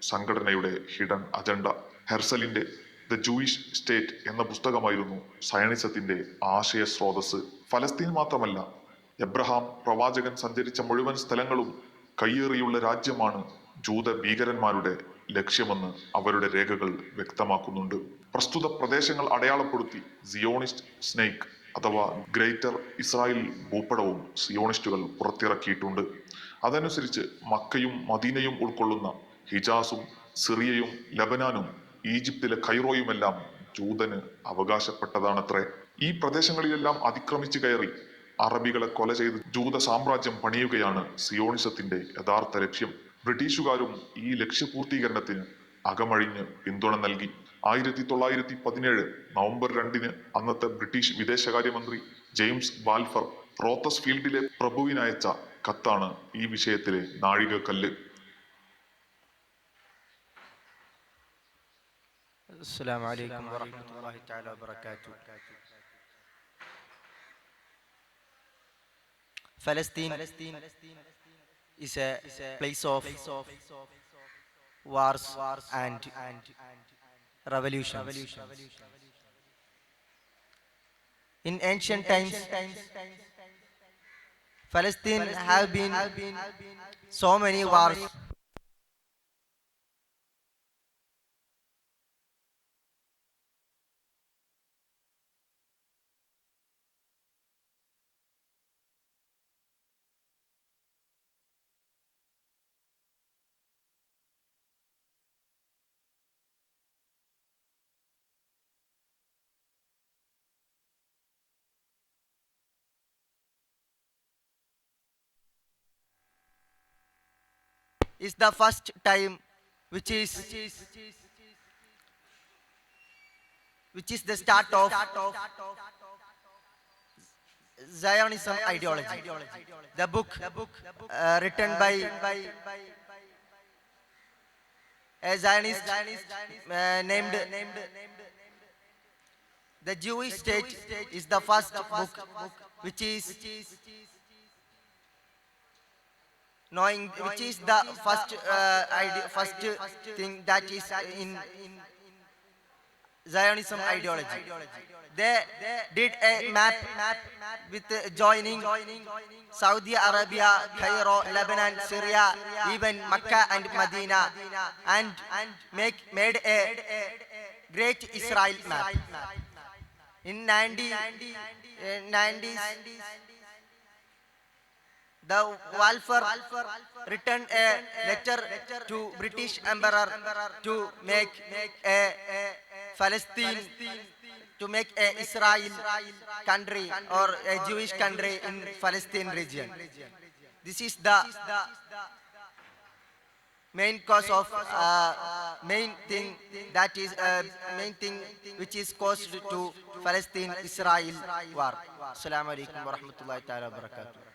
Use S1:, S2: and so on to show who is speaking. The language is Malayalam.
S1: സംഘടനയുടെ ഹിഡൻ അജണ്ട. ഹെർസലിന്റെ ദ ജൂയിഷ് സ്റ്റേറ്റ് എന്ന പുസ്തകമായിരുന്നു സയണിസത്തിന്റെ ആശയ സ്രോതസ്. ഫലസ്തീൻ മാത്രമല്ല, എബ്രഹാം പ്രവാചകൻ സഞ്ചരിച്ച മുഴുവൻ സ്ഥലങ്ങളും കയ്യേറിയുള്ള രാജ്യമാണ് ജൂത ഭീകരന്മാരുടെ ലക്ഷ്യമെന്ന് അവരുടെ രേഖകൾ വ്യക്തമാക്കുന്നുണ്ട്. പ്രസ്തുത പ്രദേശങ്ങൾ അടയാളപ്പെടുത്തി സിയോണിസ്റ്റ് സ്നേക്ക് അഥവാ ഗ്രേറ്റർ ഇസ്രായേൽ ഭൂപടവും സിയോണിസ്റ്റുകൾ പുറത്തിറക്കിയിട്ടുണ്ട്. അതനുസരിച്ച് മക്കയും മദീനയും ഉൾക്കൊള്ളുന്ന ഹിജാസും സിറിയയും ലബനാനും ഈജിപ്തിലെ കൈറോയുമെല്ലാം ജൂതന് അവകാശപ്പെട്ടതാണത്രേ. ഈ പ്രദേശങ്ങളിലെല്ലാം അതിക്രമിച്ചു കയറി അറബികളെ കൊല ചെയ്ത് ജൂത സാമ്രാജ്യം പണിയുകയാണ് സിയോണിസത്തിന്റെ യഥാർത്ഥ ലക്ഷ്യം. ബ്രിട്ടീഷുകാരും ഈ ലക്ഷ്യപൂർത്തീകരണത്തിന് അകമഴിഞ്ഞ് പിന്തുണ നൽകി. 1917 നവംബർ 2 അന്നത്തെ ബ്രിട്ടീഷ് വിദേശകാര്യമന്ത്രി ജെയിംസ് ബാൽഫർ റോത്തസ് ഫീൽഡിലെ പ്രഭുവിനയച്ച കത്താണ് ഈ വിഷയത്തിലെ നാഴികക്കല്ല്.
S2: അസ്സലാമു അലൈക്കും വറഹ്മത്തുള്ളാഹി തആല വബറകാതുഹു. Palestine is a place of wars and revolutions. In ancient times, Palestine have been so many wars. Is the first time which is the start of Zionism ideology. The book written by a Zionist named The Jewish State is the first book which is the first thing that is in Zionism ideology. They did a map with joining Saudi Arabia, Cairo, Lebanon, Syria, even Mecca and Medina, and made a great Israel map. In 1990s, the Balfour written a letter to British Emperor to make a Palestine, to make a Israel country or a Jewish country in Palestine region. This is the main cause of main thing which is caused to Palestine-Israel war. Assalamu alaikum wa rahmatullahi ta'ala wa barakatuh.